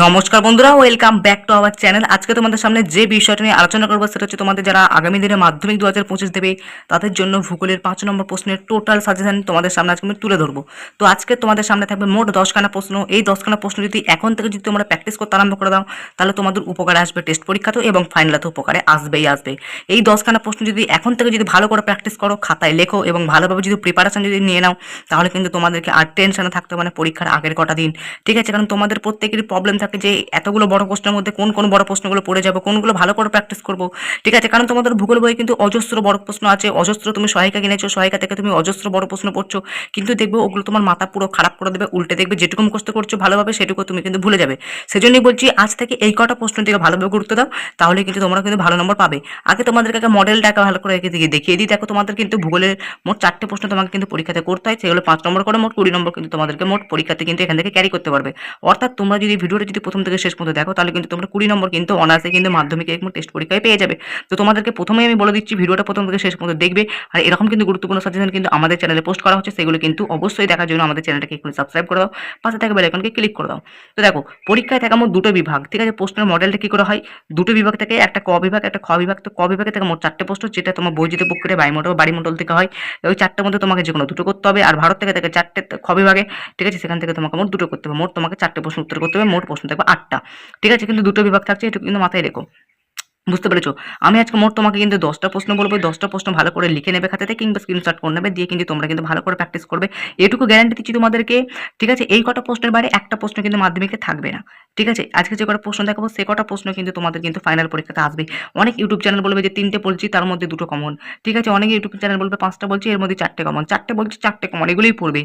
নমস্কার বন্ধুরা, welcome back to our channel. আজকে তোমাদের সামনে যে বিষয়টা নিয়ে আলোচনা করবো সেটা হচ্ছে তোমাদের যারা আগামী দিনে মাধ্যমিক 2025 দেবে তাদের জন্য ভূগোলের 5 নম্বর প্রশ্নের টোটাল সাজেশন তোমাদের সামনে আজকে আমি তুলে ধরবো। তো আজকে তোমাদের সামনে থাকবে মোট 10খানা প্রশ্ন। এই 10খানা প্রশ্ন যদি এখন থেকে যদি তোমরা প্র্যাকটিস করতে আরম্ভ করে দাও তাহলে তোমাদের উপকারে আসবে টেস্ট পরীক্ষাতেও এবং ফাইনালেতেও উপকারে আসবে। এই 10খানা প্রশ্ন যদি এখন থেকে যদি ভালো করে প্র্যাকটিস করো, খাতায় লেখো এবং ভালোভাবে যদি প্রিপারেশন যদি নিয়ে নাও তাহলে কিন্তু তোমাদেরকে আর টেনশনে থাকতে হবে না পরীক্ষার আগের কটা দিন। ঠিক আছে, কারণ তোমাদের প্রত্যেকেরই প্রবলেম থাকে যে এতগুলো বড় প্রশ্নের মধ্যে কোন বড় প্রশ্নগুলো পড়ে যাবে, কোনগুলো ভালো করে প্র্যাকটিস করবো। ঠিক আছে, কারণ তোমাদের ভূগোল বইয়ে কিন্তু অজস্র বড় প্রশ্ন আছে, অজস্র তুমি সহায়িকা কিনেছো, সহায়িকা থেকে তুমি অজস্র বড় প্রশ্ন পড়ছো, কিন্তু দেখবে ওগুলো তোমার মাথা পুরো খারাপ করে দেবে, উল্টে দেখবে যেটুকু মুখস্থ করছো ভালোভাবে সেটুকু তুমি কিন্তু ভুলে যাবে। সেজন্যই বলছি আজ থেকে এই কটা প্রশ্ন দিকে ভালোভাবে গুরুত্ব দাও, তাহলে কিন্তু তোমরা কিন্তু ভালো নম্বর পাবে। আগে তোমাদেরকে একটা মডেলটাকে ভালো করে দেখিয়ে দিই। দেখো তোমাদের কিন্তু ভূগোলের মোট 4টে প্রশ্ন তোমাকে কিন্তু পরীক্ষাতে করতে হয়, সেগুলো 5 নম্বর করে মোট 20 নম্বর কিন্তু তোমাদেরকে মোট পরীক্ষাতে কিন্তু এখান থেকে ক্যারি করতে পারবে। অর্থাৎ তোমরা যদি ভিডিওটা যদি প্রথম থেকে শেষ পর্যন্ত দেখো তাহলে কিন্তু তোমরা 20 নম্বর কিন্তু অনার্সে কিন্তু মাধ্যমিক এবং টেস্ট পরীক্ষায় পেয়ে যাবে। তো তোমাদেরকে প্রথমেই আমি বলে দিচ্ছি ভিডিওটা প্রথম থেকে শেষ পর্যন্ত দেখবে। আর এরকম কিন্তু গুরুত্বপূর্ণ সাজেশন কিন্তু আমাদের চ্যানেলে পোস্ট করা হচ্ছে, সেগুলো কিন্তু অবশ্যই দেখার জন্য আমাদের চ্যানেলটাকে একটু সাবস্ক্রাইব করে দাও, পাশে থাকা বেল আইকনকে ক্লিক করে দাও। তো দেখো পরীক্ষায় থাকা মোট দুটো বিভাগ। ঠিক আছে, প্রশ্নের মডেলটা কি করে হয়, দুটো বিভাগ থেকে একটা ক বিভাগ একটা খ বিভাগ। তো ক বিভাগে থেকে মোট 4টে প্রশ্ন, যেটা তোমার বৈদ্যুতিক প্রক্রিয়া বায়ুমণ্ডল থেকে হয়। ওই 4টের মধ্যে তোমাকে যে কোনো দুটো করতে হবে। আর ভারত থেকে থেকে 4টে খ বিভাগে, ঠিক আছে, সেখান থেকে তোমাকে মোট দুটো করতে হবে। মোট তোমাকে 4টে প্রশ্ন উত্তর করতে হবে, মোট প্রশ্ন থাকবে 8টা। ঠিক আছে, কিন্তু দুটো বিভাগ থাকছে, এটুকু কিন্তু মাথায় রেখো। বুঝতে পেরেছো? আমি আজকে মোট তোমাকে কিন্তু 10টা প্রশ্ন বলবো। 10টা প্রশ্ন ভালো করে লিখে নেবে খাতাতে কিংবা স্ক্রিনশট করে নেবে, দিয়ে কিন্তু তোমরা কিন্তু ভালো করে প্র্যাকটিস করবে। এটুকু গ্যারান্টি দিচ্ছি তোমাদেরকে। ঠিক আছে, এই কটা প্রশ্নের বাইরে একটা প্রশ্ন কিন্তু মাধ্যমিকে থাকবে না। ঠিক আছে, আজকে যে কটা প্রশ্ন দেখাবো সে কটা প্রশ্ন কিন্তু তোমাদের কিন্তু ফাইনাল পরীক্ষাতে আসবে। অনেক ইউটিউব চ্যানেল বলবে যে 3টে বলছি তার মধ্যে 2টো কমন। ঠিক আছে, অনেক ইউটিউব চ্যানেল বলবে 5টা বলছি এর মধ্যে 4টে কমন, 4টে বলছি 4টে কমন, এগুলোই পড়বে।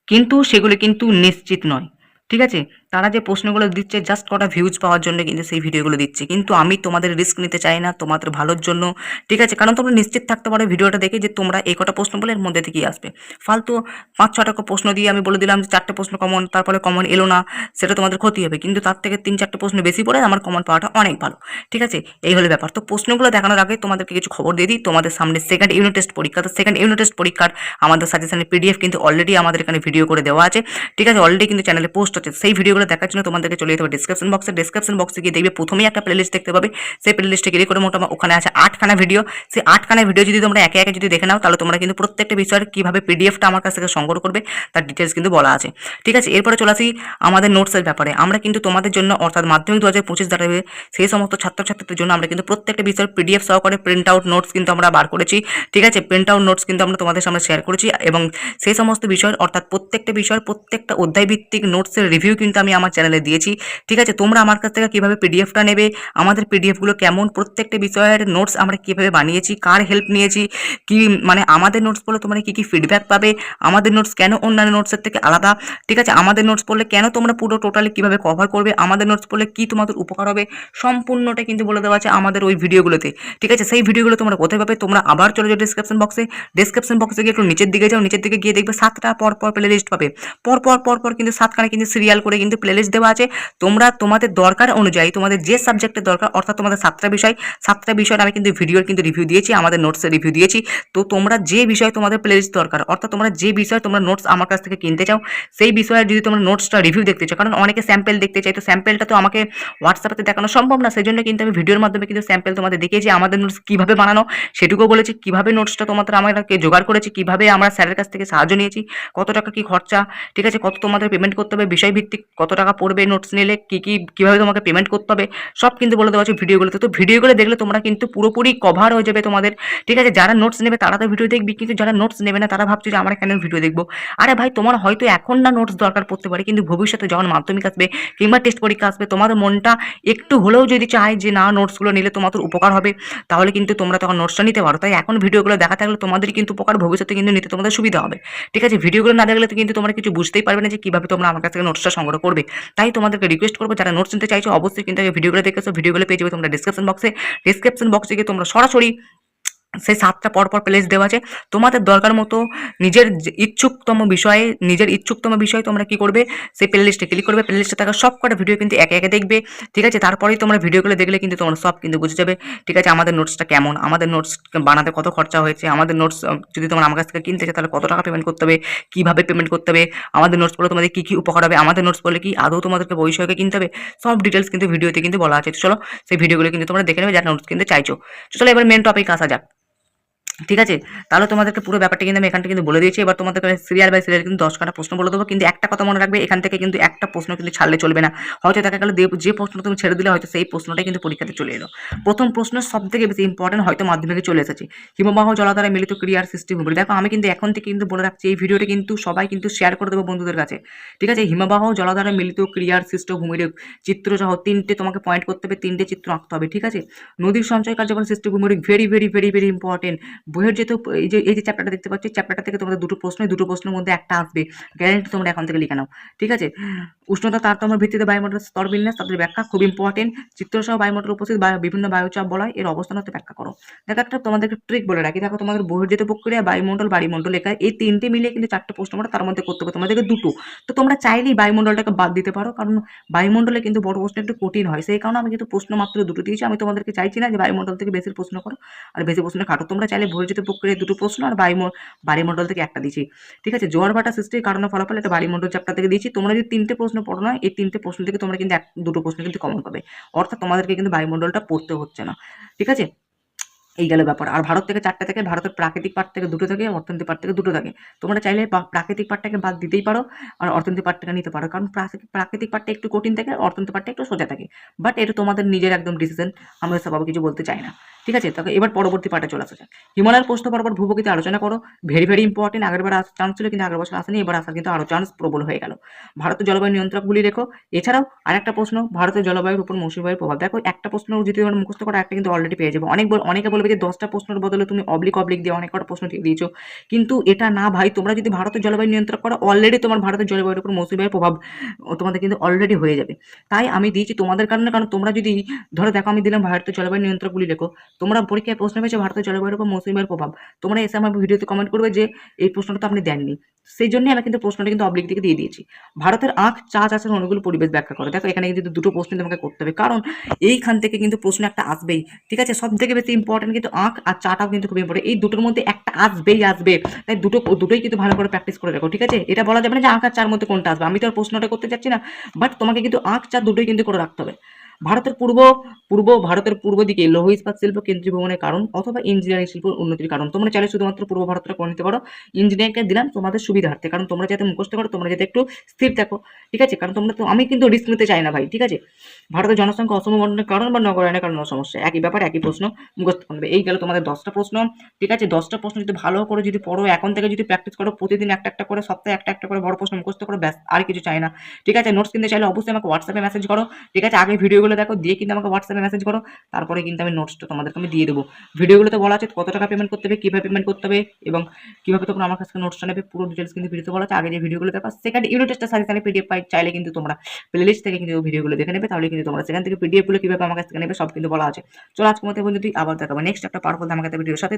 কিন্তু সেগুলো কিন্তু নিশ্চিত নয়। ঠিক আছে, তারা যে প্রশ্নগুলো দিচ্ছে জাস্ট কটা ভিউজ পাওয়ার জন্য কিন্তু সেই ভিডিওগুলো দিচ্ছে, কিন্তু আমি তোমাদের রিস্ক নিতে চাই না তোমাদের ভালোর জন্য। ঠিক আছে, কারণ তোমরা নিশ্চিত থাকতে পারো ভিডিওটা দেখে যে তোমরা এই কটা প্রশ্ন বলে এর মধ্যে থেকেই আসবে। ফালতু 5-6টা প্রশ্ন দিয়ে আমি বলে দিলাম যে 4টে প্রশ্ন কমন, তারপরে কমন এলো না, সেটা তোমাদের ক্ষতি হবে। কিন্তু তার থেকে 3-4টে প্রশ্ন বেশি পড়ে আমার কমন পাওয়াটা অনেক ভালো। ঠিক আছে, এই হলো ব্যাপার। তো প্রশ্নগুলো দেখানোর আগে তোমাদেরকে কিছু খবর দিয়ে দিই। তোমাদের সামনে সেকেন্ড ইউনিট টেস্ট পরীক্ষা। তো সেকেন্ড ইউনিট টেস্ট পরীক্ষার আমাদের সাজেশনের পিডিএফ কিন্তু অলরেডি আমাদের এখানে ভিডিও করে দেওয়া আছে। ঠিক আছে, অলরেডি কিন্তু চ্যানেলে পোস্ট হচ্ছে। সেই ভিডিওগুলো দেখার জন্য তোমাদেরকে চলে যেতে হবে ডিসক্রিপশন বক্সে গিয়ে দেখবে প্রথমেই একটা প্লেলিস্ট দেখতে পাবে। সেই প্লেলিস্টে ক্লিক করে মোটামুটি ওখানে আছে 8খানা ভিডিও। সেই 8খানা ভিডিও যদি তোমরা একে একে যদি দেখে নাও তাহলে তোমরা কিন্তু প্রত্যেকটা বিষয়ের কিভাবে পিডিএফটা আমার কাছ থেকে সংগ্রহ করবে তার ডিটেলস কিন্তু বলা আছে। ঠিক আছে, এরপরে চলে আসি আমাদের নোটসের ব্যাপারে। আমরা কিন্তু তোমাদের জন্য অর্থাৎ মাধ্যমিক 2025 দাঁড়াবে সেই সমস্ত ছাত্রছাত্রীদের জন্য আমরা কিন্তু প্রত্যেকটা বিষয়ের পিডিএফ সহকারে প্রিন্ট আউট নোটস কিন্তু আমরা বার করেছি। ঠিক আছে, প্রিন্ট আউট নোটস কিন্তু আমরা তোমাদের সামনে শেয়ার করেছি এবং সেই সমস্ত বিষয়ের অর্থাৎ প্রত্যেকটা বিষয়ের প্রত্যেকটা অধ্যায় ভিত্তিক নোটসের রিভিউ কিন্তু আমি আমার চ্যানেলে দিয়েছি। ঠিক আছে, তোমরা আমার কাছ থেকে কীভাবে পিডিএফটা নেবে, আমাদের পিডিএফগুলো কেমন, প্রত্যেকটা বিষয়ের নোটস আমরা কীভাবে বানিয়েছি, কার হেল্প নিয়েছি, কি মানে আমাদের নোটস পড়লে তোমরা কী কী ফিডব্যাক পাবে, আমাদের নোটস কেন অন্যান্য নোটসের থেকে আলাদা। ঠিক আছে, আমাদের নোটস পড়লে কেন তোমরা পুরো টোটালি কীভাবে কভার করবে, আমাদের নোটস পড়লে কী তোমাদের উপকার হবে, সম্পূর্ণটা কিন্তু বলে দেওয়া আছে আমাদের ওই ভিডিওগুলোতে। ঠিক আছে, সেই ভিডিওগুলো তোমরা কোথায় পাবে, তোমরা আবার চলে যাও ডিসক্রিপশন বক্সে গিয়ে একটু নিচের দিকে যাও, নিচের দিকে গিয়ে দেখবে 7টা পর প্লে লিস্ট পাবে। পর কিন্তু 7খানে কিন্তু সিরিয়াল করে কিন্তু প্লে লিস্ট দেওয়া আছে। তোমরা তোমাদের দরকার অনুযায়ী তোমাদের যে সাবজেক্টের দরকার অর্থাৎ তোমাদের 7টা বিষয়ের আমি কিন্তু ভিডিওর কিন্তু রিভিউ দিয়েছি, আমাদের নোটসের রিভিউ দিয়েছি। তো তোমরা যে বিষয় তোমাদের প্লে লিস্ট দরকার অর্থাৎ তোমরা যে বিষয় তোমরা নোটস আমার কাছ থেকে কিনতে চাও সেই বিষয়ে যদি তোমরা নোটসটা রিভিউ দেখতে চাও, কারণ অনেকে স্যাম্পেল দেখতে চাই, তো স্যাম্পেলটা তো আমাকে হোয়াটসঅ্যাপে দেখানো সম্ভব না, সেই জন্য কিন্তু আমি ভিডিওর মাধ্যমে কিন্তু স্যাম্পেল তোমাদের দেখিয়েছি, আমাদের নোটস কীভাবে বানানো সেটুকুও বলেছি, কীভাবে নোটসটা তোমাদের আমাকে জোগাড় করেছি, কীভাবে আমরা স্যারের কাছ থেকে সাহায্য নিয়েছি, কত টাকা কী খরচা, ঠিক আছে, কত তোমাদের পেমেন্ট করতে হবে, বিষয়ভিত্তিক কত টাকা পড়বে নোটস নিলে, কীভাবে তোমাকে পেমেন্ট করতে হবে, সব কিন্তু বলে দেওয়া আছে ভিডিওগুলোতে। তো ভিডিওগুলো দেখলে তোমরা কিন্তু পুরোপুরি কভার হয়ে যাবে তোমাদের। ঠিক আছে, যারা নোটস নেবে তারা তো ভিডিও দেখবি, কিন্তু যারা নোটস নেবে না তারা ভাবছে যে আমরা কেন ভিডিও দেখবো। আরে ভাই, তোমার হয়তো এখন না নোটস দরকার পড়তে পারে, কিন্তু ভবিষ্যতে যখন মাধ্যমিক আসবে কিংবা টেস্ট পরীক্ষা আসবে তোমাদের মনটা একটু হলেও যদি চায় যে না নোটসগুলো নিলে তোমাদের উপকার হবে, তাহলে কিন্তু তোমরা তখন নোটসটা নিতে পারো। তাই এখন ভিডিওগুলো দেখা থাকলে তোমাদের কিন্তু উপকার, ভবিষ্যতে কিন্তু নিতে তোমাদের সুবিধা হবে। ঠিক আছে, ভিডিওগুলো না দেখলে তো কিন্তু তোমরা কিছু বুঝতেই পারবে না যে কীভাবে তোমরা আমার কাছ থেকে নোটসটা সংগ্রহ করবে। তাই তোমাদেরকে রিকোয়েস্ট করবো যারা নোটস নিতে চাইছো অবশ্যই কিন্তু ভিডিওগুলো দেখেছো, ভিডিওগুলো পেয়ে যাবে তোমরা ডিসক্রিপশন বক্সে গিয়ে তোমরা সরাসরি সেই 7টা পরপর প্লেলিস্ট দেওয়া আছে। তোমাদের দরকার মতো নিজের যে ইচ্ছুকতম বিষয়ে তোমরা কি করবে, সেই প্লেলিস্টে ক্লিক করবে। প্লেলিস্টে থাকা সবকটা ভিডিও কিন্তু একে, একে দেখবে। ঠিক আছে? তারপরেই তোমরা ভিডিওগুলো দেখলে কিন্তু তোমরা সব কিন্তু বুঝে যাবে। ঠিক আছে? আমাদের নোটসটা কেমন, আমাদের নোটস বানাতে কত খরচা হয়েছে, আমাদের নোটস যদি তোমরা আমার কাছ থেকে কিনতে চাও তাহলে কত টাকা পেমেন্ট করতে হবে, কিভাবে পেমেন্ট করতে হবে, আমাদের নোটস পড়লে তোমাদের কি, কি উপকার হবে, আমাদের নোটস পড়লে কি আদৌ তোমাদেরকে বই সহকারে কিনতে হবে। সব ডিটেইলস কিন্তু ভিডিওতে কিন্তু বলা আছে। তো চলো সেই ভিডিওগুলো কিন্তু তোমরা দেখে নেবে যারা নোটস কিনতে চাইছো। তো চলো এবার মেন টপিক আসা যাক। ঠিক আছে? তাহলে তোমাদেরকে পুরো ব্যাপারটা কিন্তু আমি এখান থেকে কিন্তু বলে দিয়েছি। এবার তোমাদেরকে সিরিয়াল বাই সিরিয়াল কিন্তু 10 খানা প্রশ্ন বলে দেবো। কিন্তু একটা কথা মনে রাখবে, এখান থেকে কিন্তু একটা প্রশ্ন কিন্তু ছাড়লে চলবে না। হয়তো দেখা গেল যে প্রশ্নটা তুমি ছেড়ে দিলে হয়তো সেই প্রশ্নটাই কিন্তু পরীক্ষাতে চলে এলো। প্রথম প্রশ্ন সবথেকে বেশি ইম্পর্টেন্ট, হয়তো মাধ্যমিকে চলে এসেছে। হিমবাহ জলাধারে মিলিত ক্রিয়ার সৃষ্টি ভূমিরূপ। দেখো আমি কিন্তু এখন থেকে কিন্তু বলে রাখছি, এই ভিডিওটা কিন্তু সবাই কিন্তু শেয়ার করে দেবো বন্ধুদের কাছে। ঠিক আছে? হিমবাহ জলাধারে মিলিত ক্রিয়ার সৃষ্ট ভূমিরূপ চিত্রসহ 3টে তোমাকে পয়েন্ট করতে হবে, 3টে চিত্র আঁকতে হবে। ঠিক আছে? নদীর সঞ্চয় কার্যকর সৃষ্টি ভূমিরূপ very, very, very, very important. বইয়ের যেহেতু এই যে চ্যাপ্টারটা দেখতে পাচ্ছি, চ্যাপ্টারটা থেকে তোমাদের দুটো প্রশ্নের মধ্যে একটা আসবে, গ্যারান্টি তোমরা এখন থেকে লিখে নাও। ঠিক আছে? উষ্ণতা তারতম্যের ভিত্তিতে বায়ুমণ্ডলের স্তর বিন্যাস, তাদের ব্যাখ্যা খুব ইম্পর্টেন্ট। চিত্রসহ বায়ুমণ্ডলে উপস্থিত বিভিন্ন বায়ুচাপ বলয় এর অবস্থান হতে ব্যাখ্যা করো। দেখো একটা তোমাদেরকে ট্রিক বলে রাখি, দেখো তোমাদের বহির্জাত প্রক্রিয়া, বায়ুমণ্ডল লেখা এই 3টে মিলিয়ে কিন্তু 4টে প্রশ্ন পড়ে, তার মধ্যে করতে হবে তোমাদেরকে দুটো। তো তোমরা চাইলেই বায়ুমণ্ডলটাকে বাদ দিতে পারো, কারণ বায়ুমণ্ডলে কিন্তু বড় প্রশ্ন একটু কঠিন হয়। সেই কারণে আমি কিন্তু প্রশ্ন মাত্র দুটো দিয়েছি। আমি তোমাদেরকে চাইছি না যে বায়ুমণ্ডল থেকে বেশি প্রশ্ন করো আর বেশি প্রশ্ন কাটো। তোমরা চাইলে বহির্জাত প্রক্রিয়ায় দুটো প্রশ্ন আর বায়ুমণ্ডল থেকে একটা দিয়েছি। ঠিক আছে? জোয়ার ভাটা সৃষ্টির কারণে ফলাফল এটা বায়ুমণ্ডল চ্যাপ্টার থেকে দিয়েছি। তোমরা যদি 3টে প্রশ্ন পড়ো না, এই 3টে প্রশ্ন থেকে তোমরা কিন্তু দুটো প্রশ্ন কিন্তু কমন পাবে। অর্থাৎ তোমাদেরকে কিন্তু বায়ুমণ্ডলটা পড়তে হচ্ছে না। ঠিক আছে? এই গেল ব্যাপার। আর ভারত থেকে 4টে থাকে, ভারতের প্রাকৃতিক পার্ট থেকে 2টো থাকে, অর্থনৈতিক পার্ট থেকে 2টো থাকে। তোমরা চাইলে প্রাকৃতিক পার্টটাকে বাদ দিতেই পারো আর অর্থনৈতিক পার্টটাকে নিতে পারো, কারণ প্রাকৃতিক পার্টটা একটু কঠিন থাকে, অর্থনৈতিক পার্টটা একটু সোজা থাকে। বাট এটা তোমাদের নিজের একদম ডিসিশন, আমরা সেভাবে কিছু বলতে চাই না। ঠিক আছে? তবে এবার পরবর্তী পার্টে চলে আসা যাক। হিমালয়ের প্রস্থ বরাবর ভূপ্রকৃতি আলোচনা করো। Very, very important. আগেরবার আসার চান্স ছিল কিন্তু আগের বছর আসেনি, এবার আসার কিন্তু আরও চান্স প্রবল হয়ে গেল। ভারতের জলবায়ু নিয়ন্ত্রকগুলি রেখো। এছাড়াও আরেকটা প্রশ্ন, ভারতের জলবায়ুর উপর মৌসুমী বায়ুর প্রভাব। দেখো একটা প্রশ্ন যদি তোমরা মুখস্থ করো, একটা কিন্তু অলরেডি পেয়ে যাবে। অনেকে বলবে যে 10টা প্রশ্নের বদলে তুমি অবলিক দিয়ে অনেক কটা প্রশ্ন দিয়ে দিয়েছো, কিন্তু এটা না ভাই। তোমরা যদি ভারতের জলবায়ু নিয়ন্ত্রণ করো, অলরেডি তোমার ভারতের জলবায়ুর উপর মৌসুমী বায়ুর প্রভাব তোমাদের কিন্তু অলরেডি হয়ে যাবে। তাই আমি দিয়েছি তোমাদের কারণে, কারণ তোমরা যদি ধরো দেখো আমি দিলাম ভারতের জলবায়ু নিয়ন্ত্রকগুলি লেখো, তোমরা পরীক্ষায় প্রশ্ন পেয়েছো ভারতের জলবায়ুর উপর মৌসুমী বায়ুর প্রভাব, তোমরা এসে আমার ভিডিওতে কমেন্ট করবে যে এই প্রশ্নটা তো আপনি দেননি। সেই জন্যই আমি কিন্তু প্রশ্নটা কিন্তু অবলিক দিকে দিয়ে দিয়েছি। ভারতের আখ, চা চাষের অনুকূল পরিবেশ ব্যাখ্যা করো। দেখো এখানে কিন্তু দুটো প্রশ্ন তোমাকে করতে হবে, কারণ এইখান থেকে কিন্তু প্রশ্ন একটা আসবেই। ঠিক আছে? সব থেকে বেশি ইম্পর্টেন্ট কিন্তু আখ আর চাটাও কিন্তু খুব ইম্পর্টেন্ট। এই দুটোর মধ্যে একটা আসবে। তাই দুটোই কিন্তু ভালো করে প্র্যাকটিস করে রাখো। ঠিক আছে? এটা বলা যাবে না যে আখ আর চার মধ্যে কোনটা আসবে, আমি তো আর প্রশ্নটা করতে চাচ্ছি না। বাট তোমাকে কিন্তু আখ চা দুটোই কিন্তু করে রাখতে হবে। ভারতের পূর্ব দিকে লৌহ ইস্পাত শিল্প কেন্দ্রীভবনের কারণ অথবা ইঞ্জিনিয়ারিং শিল্প উন্নতির কারণ। তোমরা চাইলে শুধুমাত্র পূর্ব ভারতটা করে নিতে পারো, ইঞ্জিনিয়ারিংটা দিলাম তোমাদের সুবিধার্থে, কারণ তোমরা যাতে মুখস্থ করো, তোমরা যাতে একটু স্থির থাকো। ঠিক আছে? কারণ তোমরা তো, আমি কিন্তু রিস্ক নিতে চাই না ভাই। ঠিক আছে? ভারতের জনসংখ্যা অসম বন্টনের কারণ বা নগরায়নের কারণ সমস্যা, একই ব্যাপার, একই প্রশ্ন মুখস্থ করবে। এই গেল তোমাদের 10টা প্রশ্ন। ঠিক আছে? 10টা প্রশ্ন যদি ভালো করে যদি পড়ো, এখন থেকে যদি প্র্যাকটিস করো, প্রতিদিন একটা একটা করে, সপ্তাহে একটা একটা করে বড় প্রশ্ন মুখস্থ করো, ব্যাস আর কিছু চাই না। ঠিক আছে? নোটস কিনতে চাইলে অবশ্যই আমাকে হোয়াটসঅ্যাপে মেসেজ করো। ঠিক আছে? আগে ভিডিওগুলো দেখো, দিয়ে কিন্তু আমাকে হোয়াটসঅ্যাপে মেসেজ করো, তারপরে কিন্তু আমি নোটসটা তোমাদেরকে আমি দিয়ে দেবো। ভিডিওগুলোতে বলা আছে কত টাকা পেমেন্ট করতে হবে, কীভাবে পেমেন্ট করতে হবে এবং কীভাবে তোমরা আমার কাছে নোটসটা নেবে, পুরো ডিটেলস কিন্তু ভিডিওতে বলা আছে। আগে যে ভিডিওগুলো দেখো, সেকেন্ড ইউনিট টেস্টের সাজেশনে পিডিএফ পাই, চাইলে কিন্তু তোমরা প্লেলিস্ট থেকে কিন্তু ভিডিওগুলো দেখে নেবে, তাহলে কিন্তু তোমরা সেখান থেকে পিডিএফগুলো কীভাবে আমার কাছ থেকে নেবে সব কিন্তু বলা আছে। চলো আজকের মতো বন্ধু, আবার দেখাবো নেক্সট একটা পাওয়ারফুল ধামাকাতে ভিডিওর সাথে।